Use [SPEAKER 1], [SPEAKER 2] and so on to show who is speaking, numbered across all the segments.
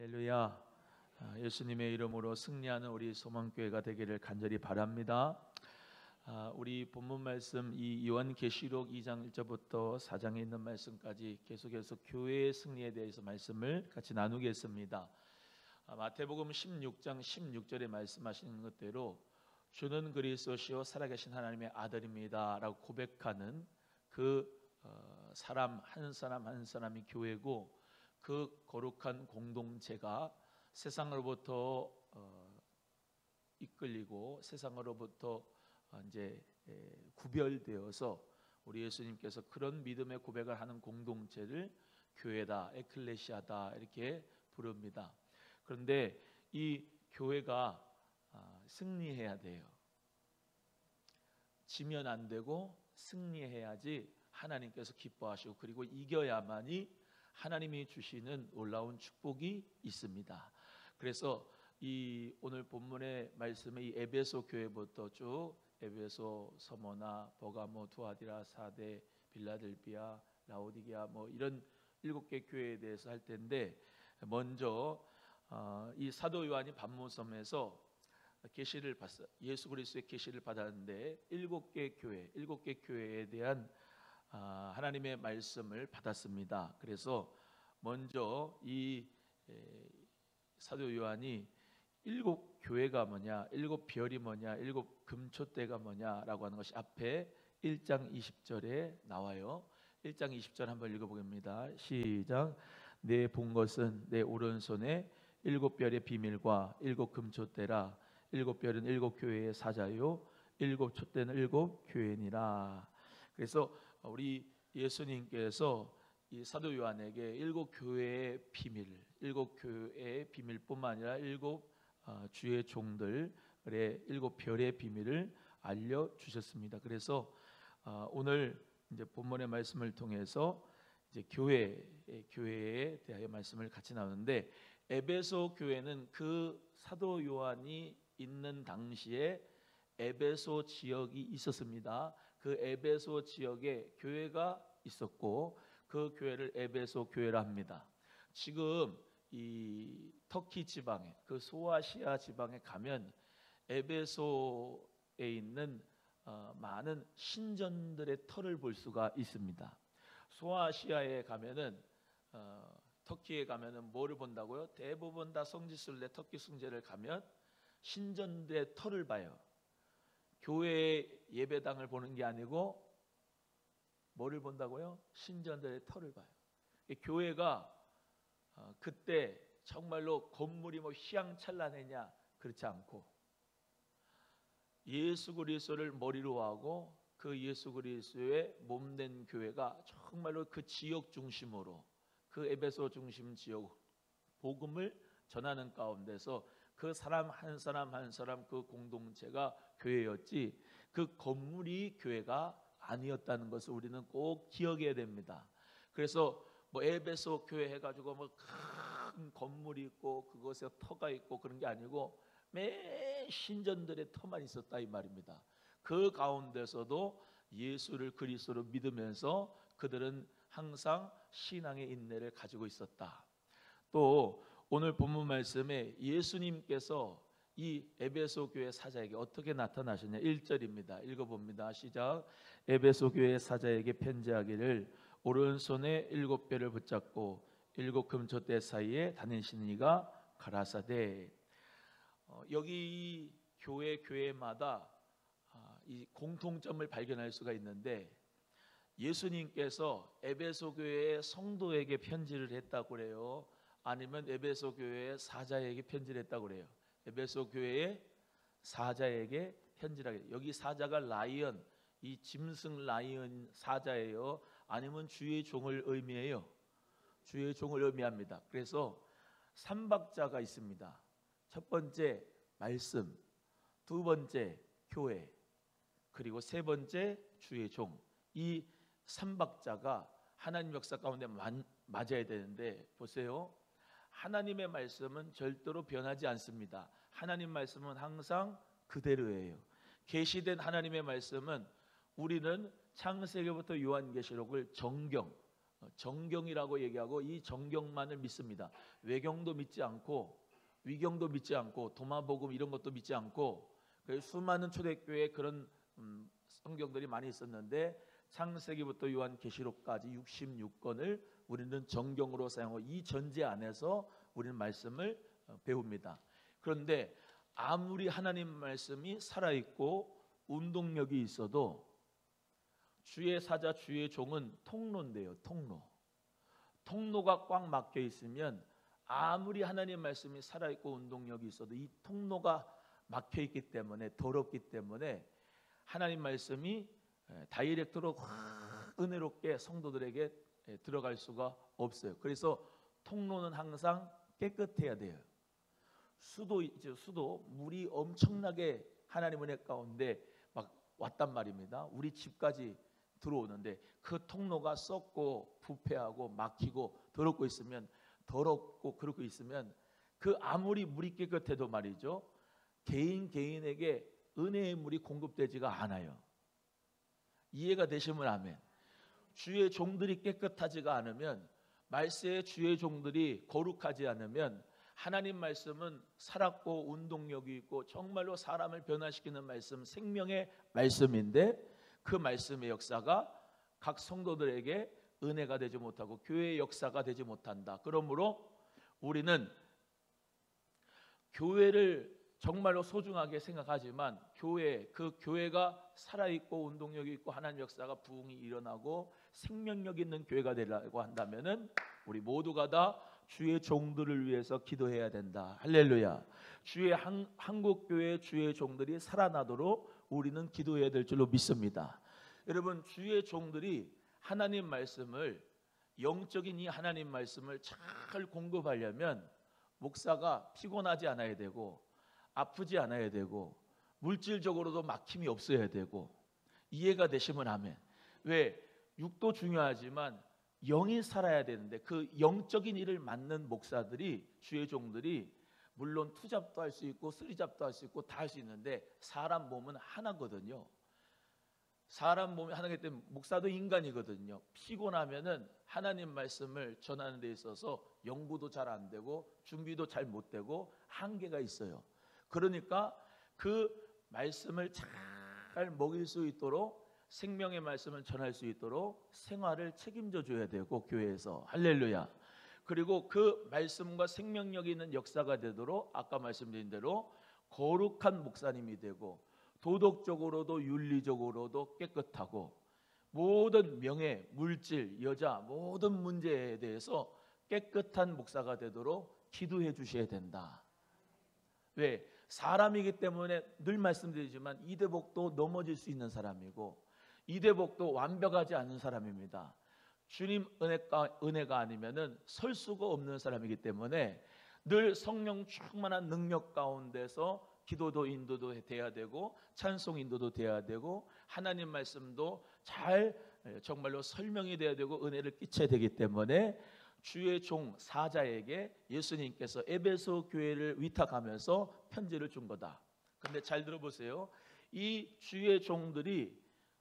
[SPEAKER 1] 할렐루야. 예수님의 이름으로 승리하는 우리 소망교회가 되기를 간절히 바랍니다. 우리 본문 말씀 이 요한계시록 2장 1절부터 4장에 있는 말씀까지 계속해서 교회의 승리에 대해서 말씀을 같이 나누겠습니다. 마태복음 16장 16절에 말씀하시는 것대로 주는 그리스도시요 살아계신 하나님의 아들입니다 라고 고백하는 그 사람 한 사람이 교회고, 그 거룩한 공동체가 세상으로부터 이끌리고 세상으로부터 이제 구별되어서 우리 예수님께서 그런 믿음의 고백을 하는 공동체를 교회다, 에클레시아다 이렇게 부릅니다. 그런데 이 교회가 승리해야 돼요. 지면 안 되고 승리해야지 하나님께서 기뻐하시고, 그리고 이겨야만이 하나님이 주시는 놀라운 축복이 있습니다. 그래서 이 오늘 본문의 말씀의 이 에베소 교회부터 쭉 에베소, 서머나, 버가모, 두아디라, 사데, 빌라델비아, 라오디게아 이런 7개 교회에 대해서 할 텐데, 먼저 이 사도 요한이 반모섬에서 계시를 받았어요. 예수 그리스도의 계시를 받았는데 7개 교회에 대한 하나님의 말씀을 받았습니다. 그래서 먼저 이 사도 요한이 7교회가 뭐냐, 7별이 뭐냐, 7금초대가 뭐냐라고 하는 것이 앞에 1장 20절에 나와요. 1장 20절 한번 읽어보겠습니다. 시작. 내 본 것은 내 오른손에 7별의 비밀과 7금초대라. 7별은 7교회의 사자요 7촛대는 7교회니라. 그래서 우리 예수님께서 이 사도 요한에게 7교회의 비밀, 7교회의 비밀뿐만 아니라 7 주의 종들의 7별의 비밀을 알려주셨습니다. 그래서 오늘 이제 본문의 말씀을 통해서 이제 교회에 대하여 말씀을 같이 나누는데, 에베소 교회는 그 사도 요한이 있는 당시에 에베소 지역이 있었습니다. 그 에베소 지역에 교회가 있었고, 그 교회를 에베소 교회라 합니다. 지금 이 터키 지방에, 그 소아시아 지방에 가면 에베소에 있는 많은 신전들의 터를 볼 수가 있습니다. 소아시아에 가면은 터키에 가면은 뭐를 본다고요? 대부분 다 성지순례, 터키 숭례를 가면 신전들의 터를 봐요. 교회의 예배당을 보는 게 아니고 뭐를 본다고요? 신전들의 터를 봐요. 교회가 그때 정말로 건물이 휘황찬란했냐? 그렇지 않고 예수 그리스도를 머리로 하고 그 예수 그리스도의 몸된 교회가 정말로 그 지역 중심으로, 그 에베소 중심 지역 복음을 전하는 가운데서 그 사람 한 사람 그 공동체가 교회였지, 그 건물이 교회가 아니었다는 것을 우리는 꼭 기억해야 됩니다. 그래서 에베소 교회 해가지고 큰 건물이 있고 그것에 터가 있고 그런 게 아니고 매 신전들의 터만 있었다 이 말입니다. 그 가운데서도 예수를 그리스도로 믿으면서 그들은 항상 신앙의 인내를 가지고 있었다. 또 오늘 본문 말씀에 예수님께서 이 에베소 교회 사자에게 어떻게 나타나셨냐, 1절입니다. 읽어봅니다. 시작. 에베소 교회 사자에게 편지하기를 오른손에 7별을 붙잡고 7금초대 사이에 다니시는 이가 가라사대. 여기 이 교회마다 이 공통점을 발견할 수가 있는데, 예수님께서 에베소 교회의 성도에게 편지를 했다고 그래요? 아니면 에베소 교회의 사자에게 편지를 했다고 그래요? 에베소 교회의 사자에게 편지를 하게. 여기 사자가 라이언, 이 짐승 라이언 사자예요? 아니면 주의 종을 의미해요? 주의 종을 의미합니다. 그래서 삼박자가 있습니다. 첫 번째 말씀, 두 번째 교회, 그리고 세 번째 주의 종. 이 삼박자가 하나님 역사 가운데 맞아야 되는데, 보세요. 하나님의 말씀은 절대로 변하지 않습니다. 하나님 말씀은 항상 그대로예요. 계시된 하나님의 말씀은 우리는 창세기부터 요한계시록을 정경, 정경이라고 얘기하고 이 정경만을 믿습니다. 외경도 믿지 않고 위경도 믿지 않고 도마복음 이런 것도 믿지 않고 수많은 초대교회에 그런 성경들이 많이 있었는데 창세기부터 요한계시록까지 66권을 우리는 정경으로 사용하고 이 전제 안에서 우리는 말씀을 배웁니다. 그런데 아무리 하나님 말씀이 살아있고 운동력이 있어도 주의 사자 주의 종은 통로인데요. 통로가 꽉 막혀 있으면 아무리 하나님 말씀이 살아있고 운동력이 있어도 이 통로가 막혀 있기 때문에 더럽기 때문에 하나님 말씀이 다이렉트로 은혜롭게 성도들에게 들어갈 수가 없어요. 그래서 통로는 항상 깨끗해야 돼요. 수도 물이 엄청나게 하나님 은혜 가운데 막 왔단 말입니다. 우리 집까지 들어오는데 그 통로가 썩고 부패하고 막히고 더럽고 있으면 그렇고 있으면 그 아무리 물이 깨끗해도 말이죠. 개인에게 은혜의 물이 공급되지가 않아요. 이해가 되시면 아멘. 주의 종들이 깨끗하지가 않으면 말세의 주의 종들이 거룩하지 않으면 하나님 말씀은 살았고 운동력이 있고 정말로 사람을 변화시키는 말씀, 생명의 말씀인데 그 말씀의 역사가 각 성도들에게 은혜가 되지 못하고 교회의 역사가 되지 못한다. 그러므로 우리는 교회를 정말로 소중하게 생각하지만 그 교회가 살아있고 운동력이 있고 하나님 역사가 부흥이 일어나고 생명력 있는 교회가 되려고 한다면은 우리 모두가 다 주의 종들을 위해서 기도해야 된다. 할렐루야. 주의 한국교회 주의 종들이 살아나도록 우리는 기도해야 될 줄로 믿습니다. 여러분, 주의 종들이 하나님 말씀을, 영적인 이 하나님 말씀을 잘 공급하려면 목사가 피곤하지 않아야 되고 아프지 않아야 되고 물질적으로도 막힘이 없어야 되고. 이해가 되시면 아멘. 왜? 육도 중요하지만 영이 살아야 되는데 그 영적인 일을 맡는 목사들이, 주의 종들이 물론 투잡도 할 수 있고 쓰리잡도 할 수 있고 다 할 수 있는데 사람 몸은 하나거든요. 사람 몸이 하나이기 때문에 목사도 인간이거든요. 피곤하면은 하나님 말씀을 전하는 데 있어서 연구도 잘 안 되고 준비도 잘 못 되고 한계가 있어요. 그러니까 그 말씀을 잘 먹일 수 있도록, 생명의 말씀을 전할 수 있도록 생활을 책임져 줘야 되고, 교회에서. 할렐루야. 그리고 그 말씀과 생명력이 있는 역사가 되도록 아까 말씀드린 대로 거룩한 목사님이 되고 도덕적으로도 윤리적으로도 깨끗하고 모든 명예, 물질, 여자 모든 문제에 대해서 깨끗한 목사가 되도록 기도해 주셔야 된다. 왜? 사람이기 때문에 늘 말씀드리지만 이대복도 넘어질 수 있는 사람이고 이대복도 완벽하지 않은 사람입니다. 주님 은혜가 아니면은 설 수가 없는 사람이기 때문에 늘 성령 충만한 능력 가운데서 기도도 인도도 돼야 되고 찬송 인도도 돼야 되고 하나님 말씀도 잘 정말로 설명이 돼야 되고 은혜를 끼쳐야 되기 때문에 주의 종 사자에게 예수님께서 에베소 교회를 위탁하면서 편지를 준 거다. 근데 잘 들어보세요. 이 주의 종들이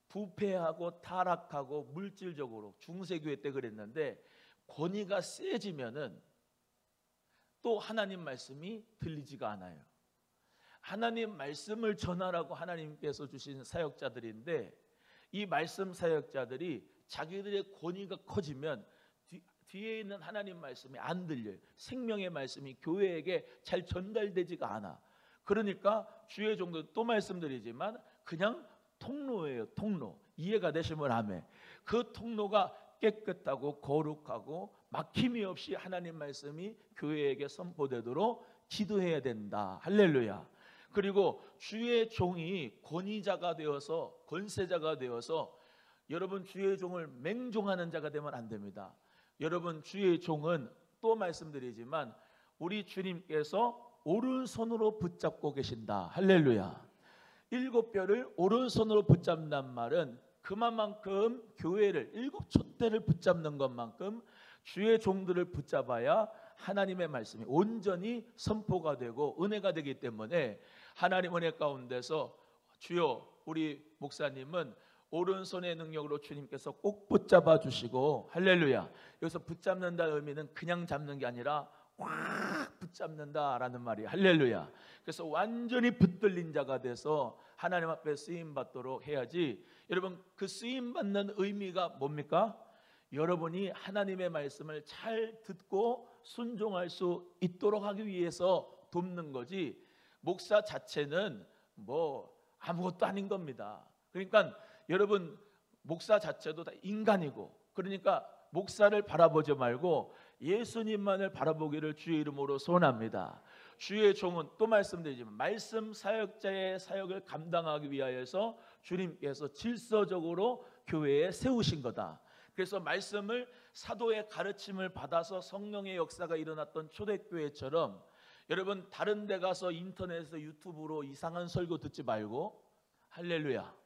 [SPEAKER 1] 부패하고 타락하고 물질적으로 중세교회 때 그랬는데 권위가 세지면은 또 하나님 말씀이 들리지가 않아요. 하나님 말씀을 전하라고 하나님께서 주신 사역자들인데 이 말씀 사역자들이 자기들의 권위가 커지면 뒤에 있는 하나님 말씀이 안 들려요. 생명의 말씀이 교회에게 잘 전달되지가 않아. 그러니까 주의 종도 또 말씀드리지만 그냥 통로예요. 통로. 이해가 되시면 아멘. 그 통로가 깨끗하고 거룩하고 막힘이 없이 하나님 말씀이 교회에게 선포되도록 기도해야 된다. 할렐루야. 그리고 주의 종이 권위자가 되어서, 권세자가 되어서 여러분 주의 종을 맹종하는 자가 되면 안 됩니다. 여러분 주의 종은 또 말씀드리지만 우리 주님께서 오른손으로 붙잡고 계신다. 할렐루야. 일곱 뼈를 오른손으로 붙잡는 말은 그만큼 교회를, 일곱 촛대를 붙잡는 것만큼 주의 종들을 붙잡아야 하나님의 말씀이 온전히 선포가 되고 은혜가 되기 때문에 하나님 은혜 가운데서 주여 우리 목사님은 오른손의 능력으로 주님께서 꼭 붙잡아 주시고, 할렐루야. 여기서 붙잡는다는 의미는 그냥 잡는 게 아니라 꽉 붙잡는다라는 말이에요. 할렐루야. 그래서 완전히 붙들린 자가 돼서 하나님 앞에 쓰임 받도록 해야지. 여러분, 그 쓰임 받는 의미가 뭡니까? 여러분이 하나님의 말씀을 잘 듣고 순종할 수 있도록 하기 위해서 돕는 거지, 목사 자체는 뭐 아무것도 아닌 겁니다. 그러니까 여러분, 목사 자체도 다 인간이고, 그러니까 목사를 바라보지 말고 예수님만을 바라보기를 주의 이름으로 소원합니다. 주의 종은 또 말씀드리지만 말씀 사역자의 사역을 감당하기 위하여서 주님께서 질서적으로 교회에 세우신 거다. 그래서 말씀을 사도의 가르침을 받아서 성령의 역사가 일어났던 초대교회처럼, 여러분 다른 데 가서 인터넷에서 유튜브로 이상한 설교 듣지 말고, 할렐루야,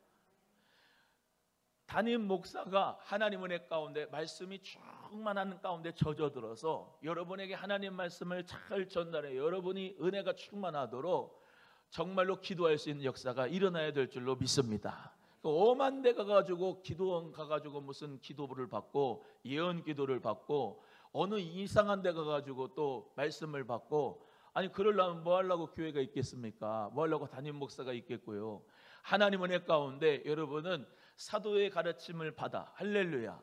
[SPEAKER 1] 담임 목사가 하나님 은혜 가운데 말씀이 충만한 가운데 젖어들어서 여러분에게 하나님 말씀을 잘 전달해 여러분이 은혜가 충만하도록 정말로 기도할 수 있는 역사가 일어나야 될 줄로 믿습니다. 오만 데 가가지고 기도원 가가지고 무슨 기도를 받고 예언 기도를 받고 어느 이상한 데 가가지고 또 말씀을 받고, 아니 그러려면 뭐 하려고 교회가 있겠습니까? 뭐 하려고 담임 목사가 있겠고요. 하나님 은혜 가운데 여러분은 사도의 가르침을 받아, 할렐루야,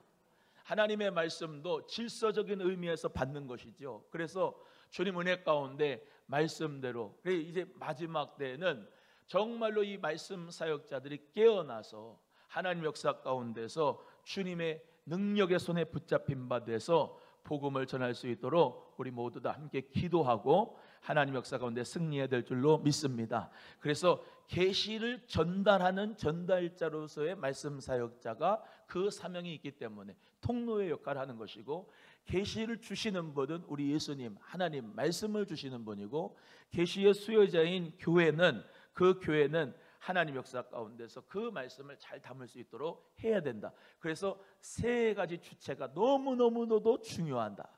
[SPEAKER 1] 하나님의 말씀도 질서적인 의미에서 받는 것이죠. 그래서 주님 은혜 가운데 말씀대로, 그래 이제 마지막 때는 정말로 이 말씀 사역자들이 깨어나서 하나님 역사 가운데서 주님의 능력의 손에 붙잡힌 바 돼서 복음을 전할 수 있도록 우리 모두 다 함께 기도하고 하나님 역사 가운데 승리해야 될 줄로 믿습니다. 그래서 계시를 전달하는 전달자로서의 말씀 사역자가 그 사명이 있기 때문에 통로의 역할을 하는 것이고, 계시를 주시는 분은 우리 예수님 하나님 말씀을 주시는 분이고, 계시의 수요자인 교회는, 그 교회는 하나님 역사 가운데서 그 말씀을 잘 담을 수 있도록 해야 된다. 그래서 세 가지 주체가 너무너무나도 중요하다.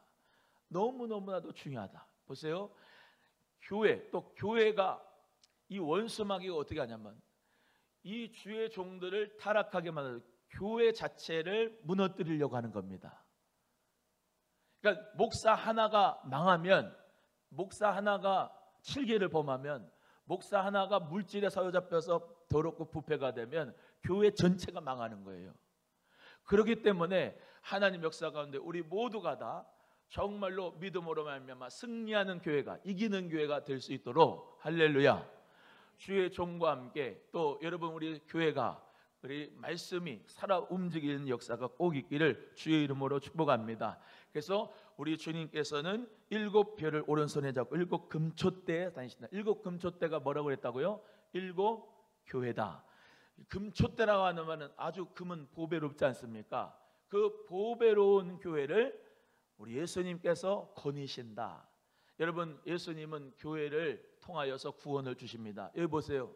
[SPEAKER 1] 너무너무나도 중요하다. 보세요. 교회, 또 교회가 이 원수마귀가 어떻게 하냐면 이 주의 종들을 타락하게 만들어 교회 자체를 무너뜨리려고 하는 겁니다. 그러니까 목사 하나가 망하면, 목사 하나가 칠계를 범하면, 목사 하나가 물질에 사로잡혀서 더럽고 부패가 되면 교회 전체가 망하는 거예요. 그렇기 때문에 하나님 역사 가운데 우리 모두가 다 정말로 믿음으로 말미암아 승리하는 교회가, 이기는 교회가 될 수 있도록, 할렐루야, 주의 종과 함께 또 여러분 우리 교회가 우리 말씀이 살아 움직이는 역사가 꼭 있기를 주의 이름으로 축복합니다. 그래서 우리 주님께서는 7별을 오른손에 잡고 7 금초대에 다니신다. 7 금초대가 뭐라고 그랬다고요? 7 교회다. 금초대라고 하는 말은 아주 금은 보배롭지 않습니까? 그 보배로운 교회를 우리 예수님께서 거니신다. 여러분, 예수님은 교회를 통하여서 구원을 주십니다. 여기 보세요.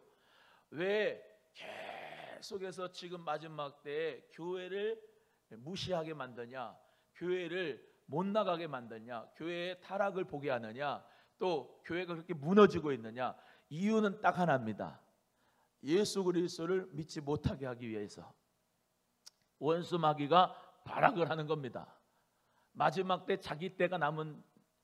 [SPEAKER 1] 왜 계속해서 지금 마지막 때에 교회를 무시하게 만드냐, 교회를 못 나가게 만드냐, 교회의 타락을 보게 하느냐, 또 교회가 그렇게 무너지고 있느냐? 이유는 딱 하나입니다. 예수 그리스도를 믿지 못하게 하기 위해서 원수 마귀가 발악을 하는 겁니다. 마지막 때 자기 때가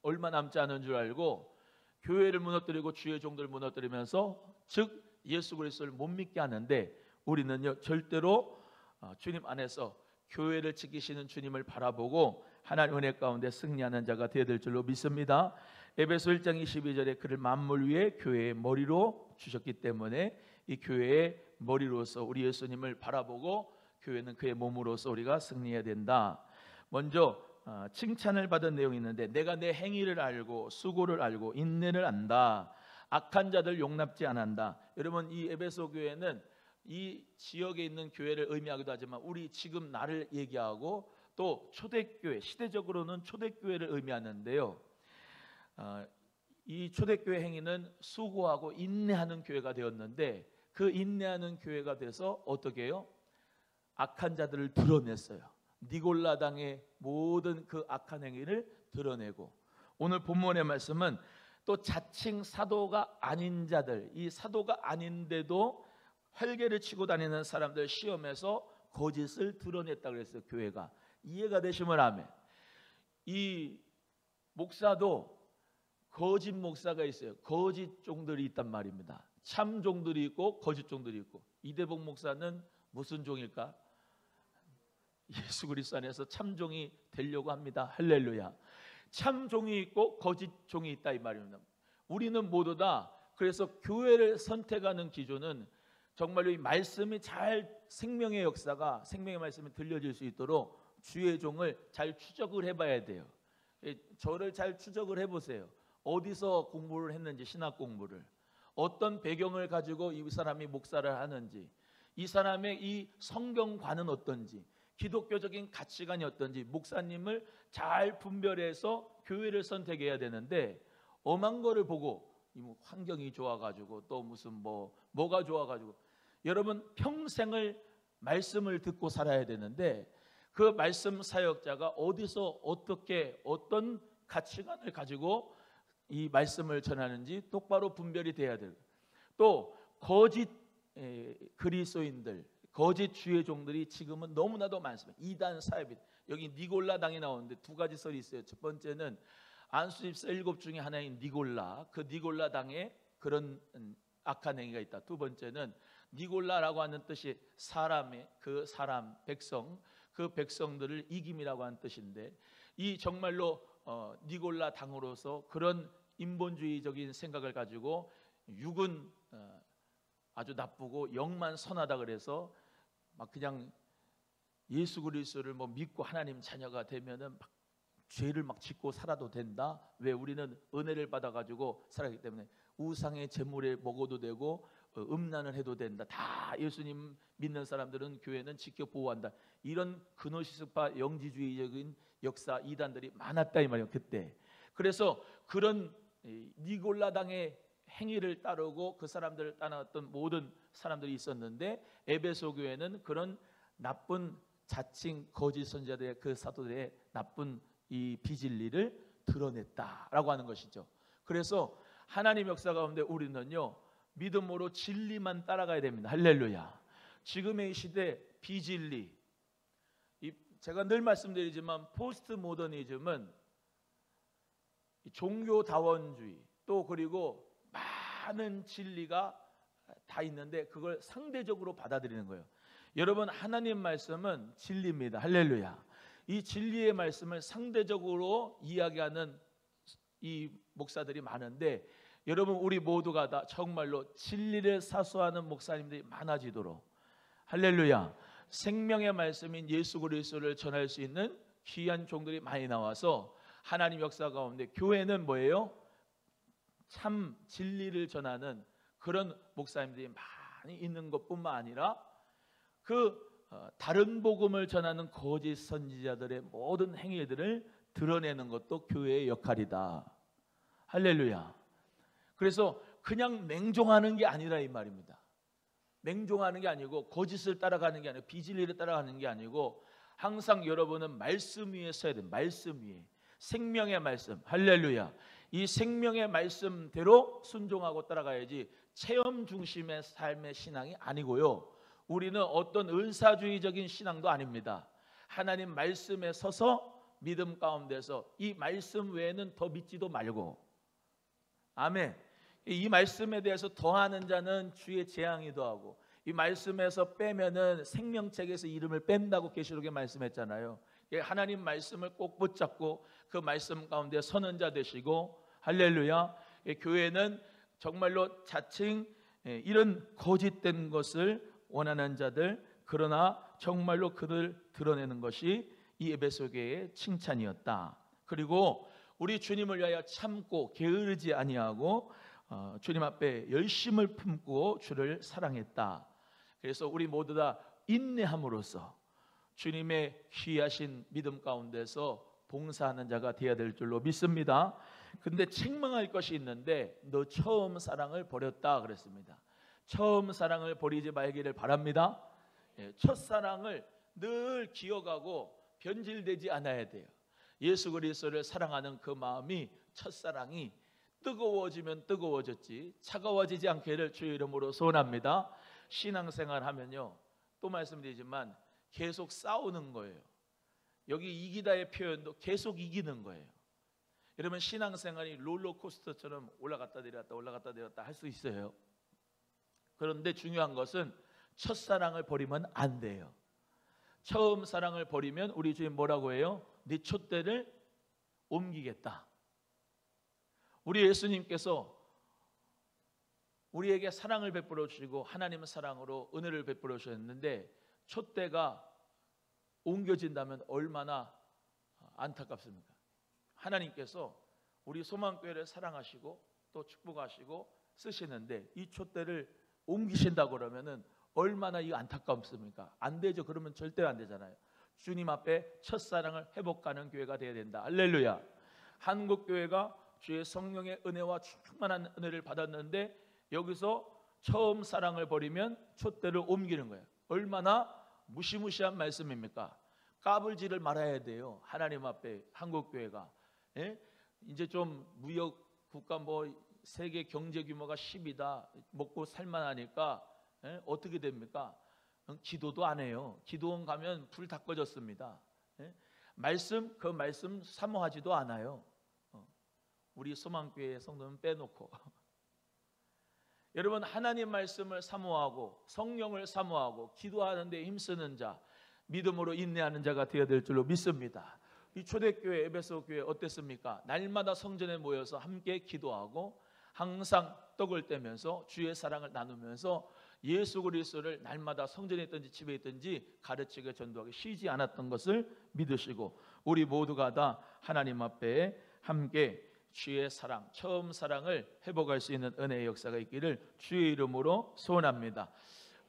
[SPEAKER 1] 얼마 남지 않은 줄 알고 교회를 무너뜨리고 주의 종들을 무너뜨리면서, 즉 예수 그리스도를 못 믿게 하는데, 우리는요 절대로 주님 안에서 교회를 지키시는 주님을 바라보고 하나님 은혜 가운데 승리하는 자가 되어야 될 줄로 믿습니다. 에베소 1장 22절에 그를 만물 위에 교회의 머리로 주셨기 때문에 이 교회의 머리로서 우리 예수님을 바라보고 교회는 그의 몸으로서 우리가 승리해야 된다. 먼저 칭찬을 받은 내용이 있는데, 내가 내 행위를 알고 수고를 알고 인내를 안다. 악한 자들 용납지 않는다. 여러분, 이 에베소 교회는 이 지역에 있는 교회를 의미하기도 하지만 우리 지금 나를 얘기하고 또 초대교회, 시대적으로는 초대교회를 의미하는데요. 이 초대교회 행위는 수고하고 인내하는 교회가 되었는데, 그 인내하는 교회가 돼서 어떻게 해요? 악한 자들을 드러냈어요. 니골라당의 모든 그 악한 행위를 드러내고, 오늘 본문의 말씀은 또 자칭 사도가 아닌 자들, 이 사도가 아닌데도 활개를 치고 다니는 사람들 시험에서 거짓을 드러냈다 그랬어요. 교회가. 이해가 되시면 아멘. 이 목사도 거짓 목사가 있어요. 거짓 종들이 있단 말입니다. 참 종들이 있고 거짓 종들이 있고. 이대복 목사는 무슨 종일까? 예수 그리스도 안에서 참 종이 되려고 합니다. 할렐루야. 참 종이 있고 거짓 종이 있다 이 말입니다. 우리는 모두 다 그래서 교회를 선택하는 기준은 정말로 이 말씀이 잘 생명의 역사가 생명의 말씀이 들려질 수 있도록 주의 종을 잘 추적을 해봐야 돼요. 저를 잘 추적을 해보세요. 어디서 공부를 했는지, 신학 공부를, 어떤 배경을 가지고 이 사람이 목사를 하는지, 이 사람의 이 성경관은 어떤지, 기독교적인 가치관이 어떤지 목사님을 잘 분별해서 교회를 선택해야 되는데, 엄한 거를 보고 환경이 좋아가지고 또 무슨 뭐가 좋아가지고, 여러분 평생을 말씀을 듣고 살아야 되는데 그 말씀 사역자가 어디서 어떻게 어떤 가치관을 가지고 이 말씀을 전하는지 똑바로 분별이 돼야 돼요. 또 거짓 그리스도인들, 거짓 주의 종들이 지금은 너무나도 많습니다. 이단 사이비. 여기 니골라 당이 나오는데 두 가지 설이 있어요. 첫 번째는 안수집사 7 중에 하나인 니골라, 그 니골라 당에 그런 악한 행위가 있다. 두 번째는 니골라라고 하는 뜻이 사람의 그 사람 백성, 그 백성들을 이김이라고 하는 뜻인데, 이 정말로 니골라 당으로서 그런 인본주의적인 생각을 가지고 육은 아주 나쁘고 영만 선하다 그래서 막 그냥 예수 그리스도를 믿고 하나님 자녀가 되면은 막 죄를 막 짓고 살아도 된다. 왜? 우리는 은혜를 받아가지고 살았기 때문에 우상의 제물에 먹어도 되고 음란을 해도 된다. 다 예수님 믿는 사람들은 교회는 지켜 보호한다. 이런 그노시스파 영지주의적인 역사 이단들이 많았다 이 말이에요. 그때. 그래서 그런 니골라당의 행위를 따르고 그 사람들을 따랐던 모든 사람들이 있었는데, 에베소 교회는 그런 나쁜 자칭 거짓 선지자들의 그 사도들의 나쁜 이 비진리를 드러냈다라고 하는 것이죠. 그래서 하나님 역사 가운데 우리는요 믿음으로 진리만 따라가야 됩니다. 할렐루야. 지금의 이 시대 비진리, 제가 늘 말씀드리지만 포스트 모더니즘은 종교다원주의, 또 그리고 많은 진리가 다 있는데 그걸 상대적으로 받아들이는 거예요. 여러분, 하나님 말씀은 진리입니다. 할렐루야. 이 진리의 말씀을 상대적으로 이야기하는 이 목사들이 많은데, 여러분 우리 모두가 다 정말로 진리를 사수하는 목사님들이 많아지도록, 할렐루야, 생명의 말씀인 예수 그리스도를 전할 수 있는 귀한 종들이 많이 나와서 하나님 역사 가운데 교회는 뭐예요? 참 진리를 전하는 그런 목사님들이 많이 있는 것뿐만 아니라 다른 복음을 전하는 거짓 선지자들의 모든 행위들을 드러내는 것도 교회의 역할이다. 할렐루야. 그래서 그냥 맹종하는 게 아니라 이 말입니다. 맹종하는 게 아니고 거짓을 따라가는 게 아니고 비진리를 따라가는 게 아니고 항상 여러분은 말씀 위에 서야 돼요. 말씀 위에. 생명의 말씀. 할렐루야. 이 생명의 말씀대로 순종하고 따라가야지 체험 중심의 삶의 신앙이 아니고요. 우리는 어떤 은사주의적인 신앙도 아닙니다. 하나님 말씀에 서서 믿음 가운데서 이 말씀 외에는 더 믿지도 말고, 아멘. 이 말씀에 대해서 더하는 자는 주의 재앙이 더하고, 이 말씀에서 빼면은 생명책에서 이름을 뺀다고 계시록에 말씀했잖아요. 하나님 말씀을 꼭 붙잡고 그 말씀 가운데 서는 자 되시고, 할렐루야. 교회는 정말로 자칭 이런 거짓된 것을 원하는 자들, 그러나 정말로 그를 드러내는 것이 이 에베소 교회의 칭찬이었다. 그리고 우리 주님을 위하여 참고 게으르지 아니하고 주님 앞에 열심을 품고 주를 사랑했다. 그래서 우리 모두 다 인내함으로써 주님의 귀하신 믿음 가운데서 봉사하는 자가 되어야 될 줄로 믿습니다. 근데 책망할 것이 있는데 너 처음 사랑을 버렸다 그랬습니다. 처음 사랑을 버리지 말기를 바랍니다. 첫사랑을 늘 기억하고 변질되지 않아야 돼요. 예수 그리스도를 사랑하는 그 마음이, 첫사랑이 뜨거워지면 뜨거워졌지 차가워지지 않기를 주의 이름으로 소원합니다. 신앙생활 하면요, 또 말씀드리지만 계속 싸우는 거예요. 여기 이기다의 표현도 계속 이기는 거예요. 여러분 신앙생활이 롤러코스터처럼 올라갔다 내렸다 할 수 있어요. 그런데 중요한 것은 첫사랑을 버리면 안 돼요. 처음 사랑을 버리면 우리 주님 뭐라고 해요? 네 촛대를 옮기겠다. 우리 예수님께서 우리에게 사랑을 베풀어 주시고 하나님의 사랑으로 은혜를 베풀어 주셨는데 촛대가 옮겨진다면 얼마나 안타깝습니까? 하나님께서 우리 소망교회를 사랑하시고 또 축복하시고 쓰시는데 이 촛대를 옮기신다고 그러면은 얼마나 이 안타깝습니까? 안 되죠. 그러면 절대 안 되잖아요. 주님 앞에 첫사랑을 회복하는 교회가 되어야 된다. 할렐루야. 한국교회가 주의 성령의 은혜와 충만한 은혜를 받았는데 여기서 처음 사랑을 버리면 촛대를 옮기는 거예요. 얼마나 무시무시한 말씀입니까? 까불지를 말아야 돼요. 하나님 앞에 한국교회가. 예? 이제 좀 무역 국가 세계 경제 규모가 10이다. 먹고 살만하니까 어떻게 됩니까? 기도도 안 해요. 기도원 가면 불 다 꺼졌습니다. 그 말씀 사모하지도 않아요. 우리 소망교회 성도는 빼놓고 여러분 하나님 말씀을 사모하고 성령을 사모하고 기도하는 데 힘쓰는 자, 믿음으로 인내하는 자가 되어야 될 줄로 믿습니다. 이 초대교회 에베소 교회 어땠습니까? 날마다 성전에 모여서 함께 기도하고 항상 떡을 떼면서 주의 사랑을 나누면서 예수 그리스도를 날마다 성전에 있든지 집에 있든지 가르치고 전도하기 쉬지 않았던 것을 믿으시고 우리 모두가 다 하나님 앞에 함께 주의 사랑, 처음 사랑을 회복할 수 있는 은혜의 역사가 있기를 주의 이름으로 소원합니다.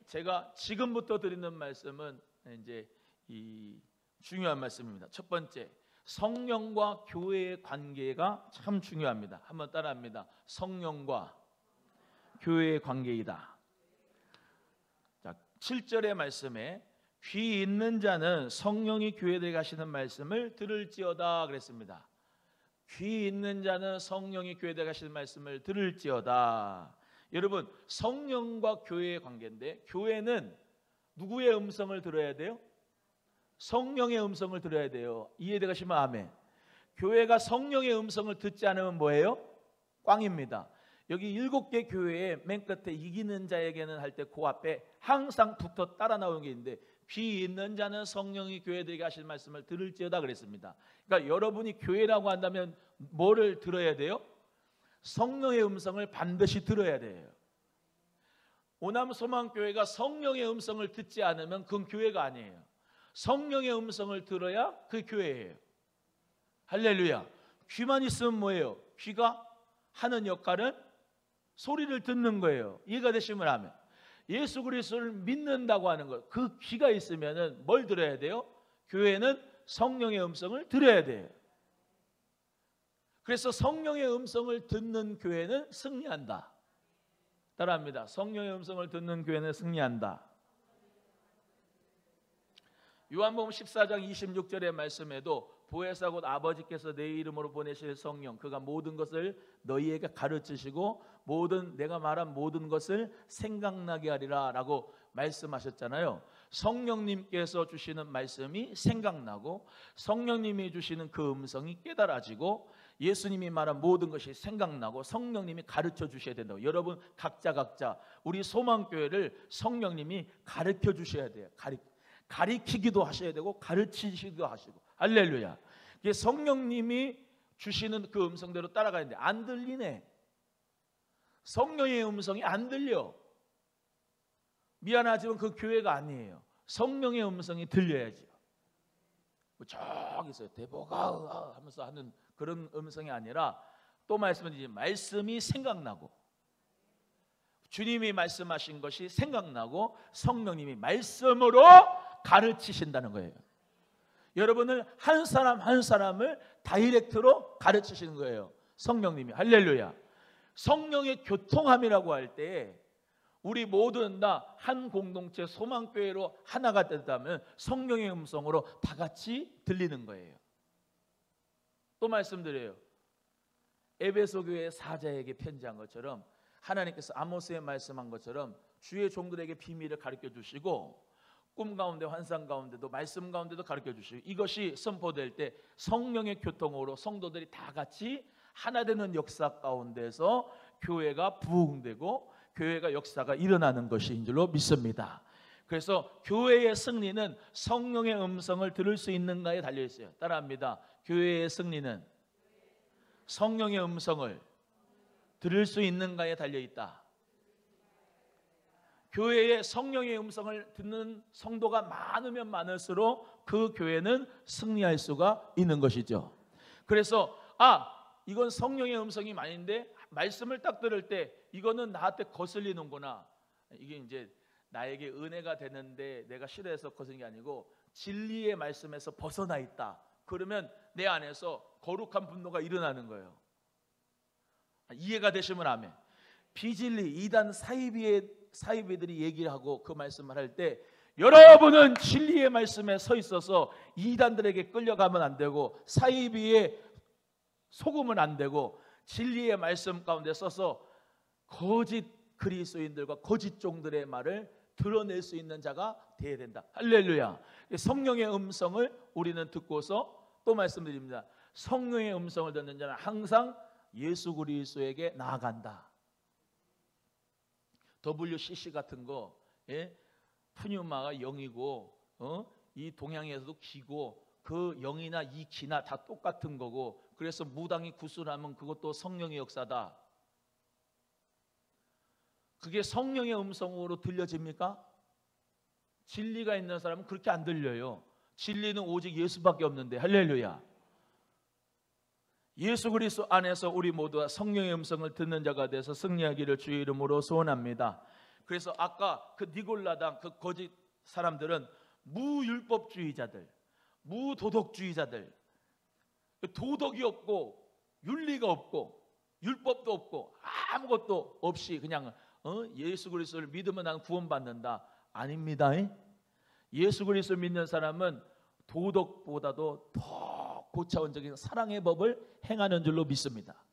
[SPEAKER 1] 제가 지금부터 드리는 말씀은 이제 이 중요한 말씀입니다. 첫 번째, 성령과 교회의 관계가 참 중요합니다. 한번 따라합니다. 성령과 교회의 관계이다. 자, 7절의 말씀에 귀 있는 자는 성령이 교회에 가시는 말씀을 들을지어다 그랬습니다. 귀 있는 자는 성령이 교회에 가시는 말씀을 들을지어다. 여러분 성령과 교회의 관계인데 교회는 누구의 음성을 들어야 돼요? 성령의 음성을 들어야 돼요. 이해되시면 아멘. 교회가 성령의 음성을 듣지 않으면 뭐예요? 꽝입니다. 여기 7개 교회에 맨 끝에 이기는 자에게는 할 때 그 앞에 항상 붙어 따라 나오는 게 있는데 귀 있는 자는 성령이 교회들에게 하실 말씀을 들을지어다 그랬습니다. 그러니까 여러분이 교회라고 한다면 뭐를 들어야 돼요? 성령의 음성을 반드시 들어야 돼요. 오남 소망교회가 성령의 음성을 듣지 않으면 그건 교회가 아니에요. 성령의 음성을 들어야 그 교회예요. 할렐루야. 귀만 있으면 뭐예요? 귀가 하는 역할은 소리를 듣는 거예요. 이해가 되시면 아멘. 예수 그리스도를 믿는다고 하는 것, 그 귀가 있으면은 뭘 들어야 돼요? 교회는 성령의 음성을 들어야 돼요. 그래서 성령의 음성을 듣는 교회는 승리한다. 따라합니다. 성령의 음성을 듣는 교회는 승리한다. 요한복음 14장 26절의 말씀에도 보혜사 곧 아버지께서 내 이름으로 보내실 성령 그가 모든 것을 너희에게 가르치시고 내가 말한 모든 것을 생각나게 하리라 라고 말씀하셨잖아요. 성령님께서 주시는 말씀이 생각나고 성령님이 주시는 그 음성이 깨달아지고 예수님이 말한 모든 것이 생각나고 성령님이 가르쳐 주셔야 된다고. 여러분 각자 우리 소망교회를 성령님이 가르쳐 주셔야 돼요. 가리키기도 하셔야 되고 가르치시기도 하시고. 할렐루야. 성령님이 주시는 그 음성대로 따라가는데 안 들리네. 성령의 음성이 안 들려. 미안하지만 그 교회가 아니에요. 성령의 음성이 들려야죠. 저기 있어요. 대보가 하면서 하는 그런 음성이 아니라 또 말씀드리지 말씀이 생각나고 주님이 말씀하신 것이 생각나고 성령님이 말씀으로 가르치신다는 거예요. 여러분을 한 사람 한 사람을 다이렉트로 가르치시는 거예요. 성령님이. 할렐루야. 성령의 교통함이라고 할 때 우리 모두는 다 한 공동체 소망교회로 하나가 된다면 성령의 음성으로 다 같이 들리는 거예요. 또 말씀드려요. 에베소 교회 사자에게 편지한 것처럼 하나님께서 아모스에 말씀한 것처럼 주의 종들에게 비밀을 가르쳐 주시고 꿈 가운데 환상 가운데도 말씀 가운데도 가르쳐 주시고, 이것이 선포될 때 성령의 교통으로 성도들이 다 같이 하나 되는 역사 가운데서 교회가 부흥되고 교회가 역사가 일어나는 것인 줄로 믿습니다. 그래서 교회의 승리는 성령의 음성을 들을 수 있는가에 달려 있어요. 따라합니다. 교회의 승리는 성령의 음성을 들을 수 있는가에 달려 있다. 교회에 성령의 음성을 듣는 성도가 많으면 많을수록 그 교회는 승리할 수가 있는 것이죠. 그래서 이건 성령의 음성이 많은데 말씀을 딱 들을 때 이거는 나한테 거슬리는구나. 이게 이제 나에게 은혜가 되는데 내가 싫어해서 거슬린 게 아니고 진리의 말씀에서 벗어나 있다. 그러면 내 안에서 거룩한 분노가 일어나는 거예요. 이해가 되시면 아멘. 비진리 이단 사이비들이 얘기를 하고 그 말씀을 할 때 여러분은 진리의 말씀에 서 있어서 이단들에게 끌려가면 안 되고 사이비에 속으면 안 되고 진리의 말씀 가운데 서서 거짓 그리스도인들과 거짓 종들의 말을 드러낼 수 있는 자가 되어야 된다. 할렐루야. 성령의 음성을 우리는 듣고서 또 말씀드립니다. 성령의 음성을 듣는 자는 항상 예수 그리스도에게 나아간다. WCC 같은 거, 푸뉴마가 영이고, 이 동양에서도 기고, 그 영이나 이 기나 다 똑같은 거고, 그래서 무당이 구슬하면 그것도 성령의 역사다. 그게 성령의 음성으로 들려집니까? 진리가 있는 사람은 그렇게 안 들려요. 진리는 오직 예수밖에 없는데. 할렐루야. 예수 그리스도 안에서 우리 모두가 성령의 음성을 듣는 자가 돼서 승리하기를 주의 이름으로 소원합니다. 그래서 아까 그 니골라당 그 거짓 사람들은 무율법주의자들, 무도덕주의자들, 도덕이 없고 윤리가 없고 율법도 없고 아무것도 없이 그냥 예수 그리스도를 믿으면 난 구원받는다. 아닙니다. 예수 그리스도를 믿는 사람은 도덕보다도 더 고차원적인 사랑의 법을 행하는 줄로 믿습니다.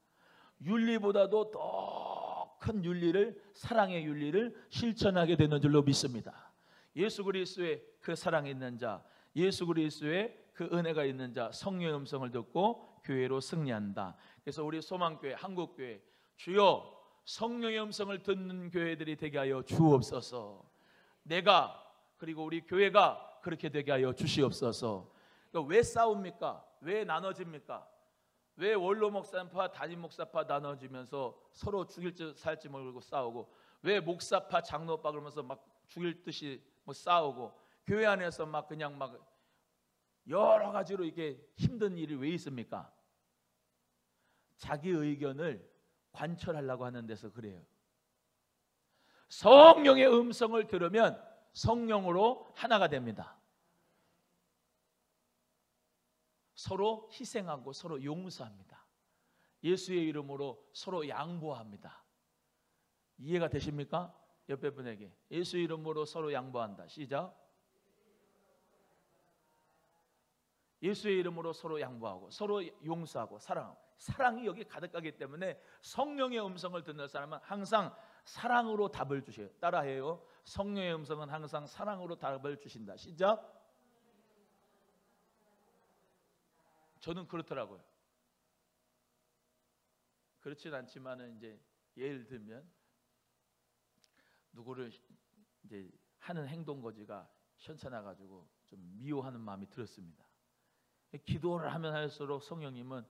[SPEAKER 1] 윤리보다도 더 큰 윤리를, 사랑의 윤리를 실천하게 되는 줄로 믿습니다. 예수 그리스도의 그 사랑이 있는 자, 예수 그리스도의 그 은혜가 있는 자, 성령의 음성을 듣고 교회로 승리한다. 그래서 우리 소망교회, 한국교회, 주여 성령의 음성을 듣는 교회들이 되게 하여 주옵소서. 내가 그리고 우리 교회가 그렇게 되게 하여 주시옵소서. 그러니까 왜 싸웁니까? 왜 나눠집니까? 왜 원로 목사파, 담임 목사파 나눠지면서 서로 죽일 듯 살지 모르고 싸우고, 왜 목사파, 장로파 그러면서 막 죽일 듯이 뭐 싸우고, 교회 안에서 막 그냥 막 여러 가지로 이게 힘든 일이 왜 있습니까? 자기 의견을 관철하려고 하는 데서 그래요. 성령의 음성을 들으면 성령으로 하나가 됩니다. 서로 희생하고 서로 용서합니다. 예수의 이름으로 서로 양보합니다. 이해가 되십니까? 옆에 분에게 예수의 이름으로 서로 양보한다. 시작. 예수의 이름으로 서로 양보하고 서로 용서하고 사랑하고, 사랑이 여기 가득하기 때문에 성령의 음성을 듣는 사람은 항상 사랑으로 답을 주셔요. 따라해요. 성령의 음성은 항상 사랑으로 답을 주신다. 시작. 저는 그렇더라고요. 그렇진 않지만은 이제 예를 들면 누구를 이제 하는 행동 거지가 현찮아 가지고 좀 미워하는 마음이 들었습니다. 기도를 하면 할수록 성령님은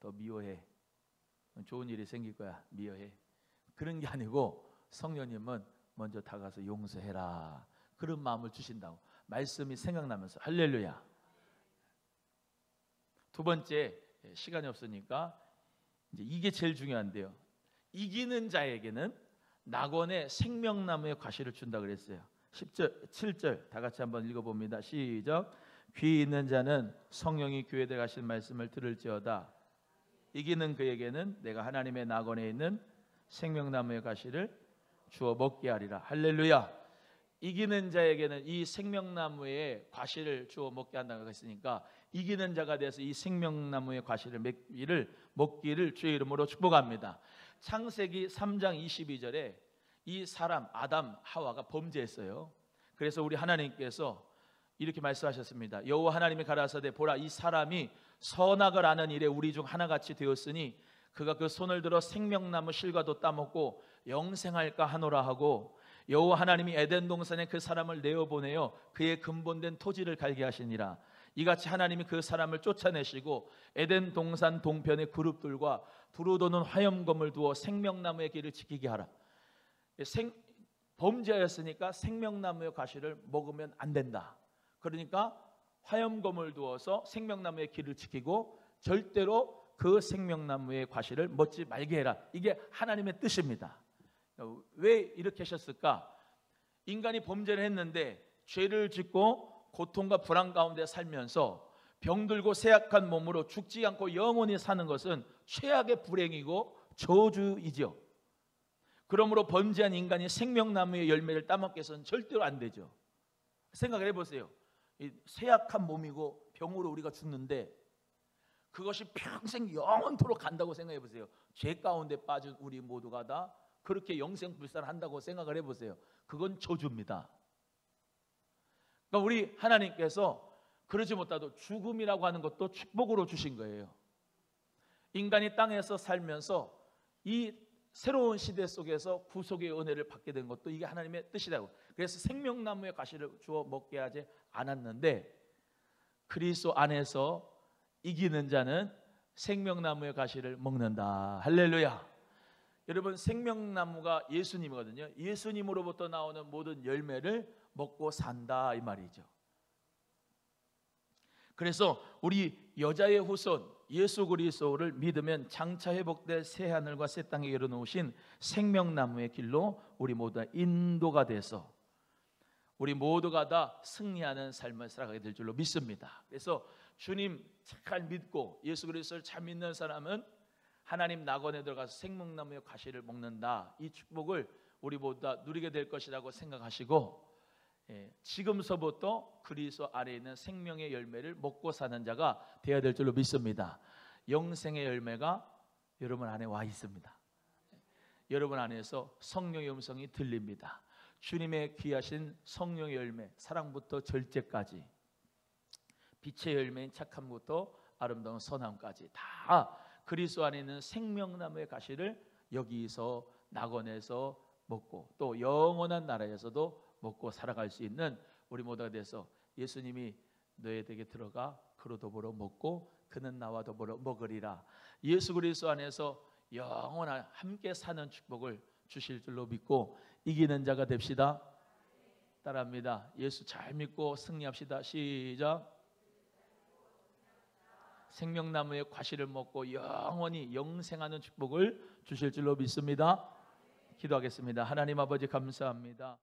[SPEAKER 1] 더 미워해. 좋은 일이 생길 거야. 미워해. 그런 게 아니고 성령님은 먼저 다가서 용서해라. 그런 마음을 주신다고. 말씀이 생각나면서 할렐루야. 두 번째, 시간이 없으니까 이제 이게 제일 중요한데요. 이기는 자에게는 낙원의 생명나무의 과실을 준다 그랬어요. 10절, 7절 다 같이 한번 읽어봅니다. 시작. 귀 있는 자는 성령이 교회에 가신 말씀을 들을지어다. 이기는 그에게는 내가 하나님의 낙원에 있는 생명나무의 과실을 주어 먹게 하리라. 할렐루야. 이기는 자에게는 이 생명나무의 과실을 주어 먹게 한다고 했으니까 이기는 자가 돼서 이 생명나무의 과실을 먹기를 주의 이름으로 축복합니다. 창세기 3장 22절에 이 사람 아담 하와가 범죄했어요. 그래서 우리 하나님께서 이렇게 말씀하셨습니다. 여호와 하나님이 가라사대 보라 이 사람이 선악을 아는 일에 우리 중 하나같이 되었으니 그가 그 손을 들어 생명나무 실과도 따먹고 영생할까 하노라 하고 여호와 하나님이 에덴 동산에 그 사람을 내어보내어 그의 근본된 토지를 갈게 하시니라. 이같이 하나님이 그 사람을 쫓아내시고 에덴 동산 동편의 그룹들과 두루 도는 화염검을 두어 생명나무의 길을 지키게 하라. 범죄하였으니까 생명나무의 과실을 먹으면 안 된다. 그러니까 화염검을 두어서 생명나무의 길을 지키고 절대로 그 생명나무의 과실을 먹지 말게 해라. 이게 하나님의 뜻입니다. 왜 이렇게 하셨을까? 인간이 범죄를 했는데 죄를 짓고 고통과 불안 가운데 살면서 병들고 쇠약한 몸으로 죽지 않고 영원히 사는 것은 최악의 불행이고 저주이죠. 그러므로 범죄한 인간이 생명나무의 열매를 따먹게 해서는 절대로 안 되죠. 생각을 해보세요. 이 쇠약한 몸이고 병으로 우리가 죽는데 그것이 평생 영원토록 간다고 생각해 보세요. 죄 가운데 빠진 우리 모두가 다 그렇게 영생불살한다고 생각을 해보세요. 그건 저주입니다. 그러니까 우리 하나님께서 그러지 못하도 죽음이라고 하는 것도 축복으로 주신 거예요. 인간이 땅에서 살면서 이 새로운 시대 속에서 구속의 은혜를 받게 된 것도 이게 하나님의 뜻이라고. 그래서 생명나무의 가시를 주어 먹게 하지 않았는데 그리스도 안에서 이기는 자는 생명나무의 가시를 먹는다. 할렐루야. 여러분 생명나무가 예수님이거든요. 예수님으로부터 나오는 모든 열매를 먹고 산다 이 말이죠. 그래서 우리 여자의 후손 예수 그리스도를 믿으면 장차 회복될 새 하늘과 새 땅에 열어놓으신 생명나무의 길로 우리 모두가 인도가 돼서 우리 모두가 다 승리하는 삶을 살아가게 될 줄로 믿습니다. 그래서 주님 잘 믿고 예수 그리스도를 잘 믿는 사람은 하나님 낙원에 들어가서 생명나무의 과실을 먹는다. 이 축복을 우리 모두 다 누리게 될 것이라고 생각하시고 지금서부터 그리스도 안에 있는 생명의 열매를 먹고 사는 자가 되어야 될 줄로 믿습니다. 영생의 열매가 여러분 안에 와 있습니다. 여러분 안에서 성령의 음성이 들립니다. 주님의 귀하신 성령의 열매, 사랑부터 절제까지, 빛의 열매인 착함부터 아름다운 선함까지 다 그리스도 안에 있는 생명나무의 가시를 여기서 낙원에서 먹고 또 영원한 나라에서도 먹고 살아갈 수 있는 우리 모두가 돼서 예수님이 너희에게 들어가 그로 더불어 먹고 그는 나와 더불어 먹으리라. 예수 그리스도 안에서 영원한 함께 사는 축복을 주실 줄로 믿고 이기는 자가 됩시다. 따라합니다. 예수 잘 믿고 승리합시다. 시작. 생명나무의 과실을 먹고 영원히 영생하는 축복을 주실 줄로 믿습니다. 기도하겠습니다. 하나님 아버지 감사합니다.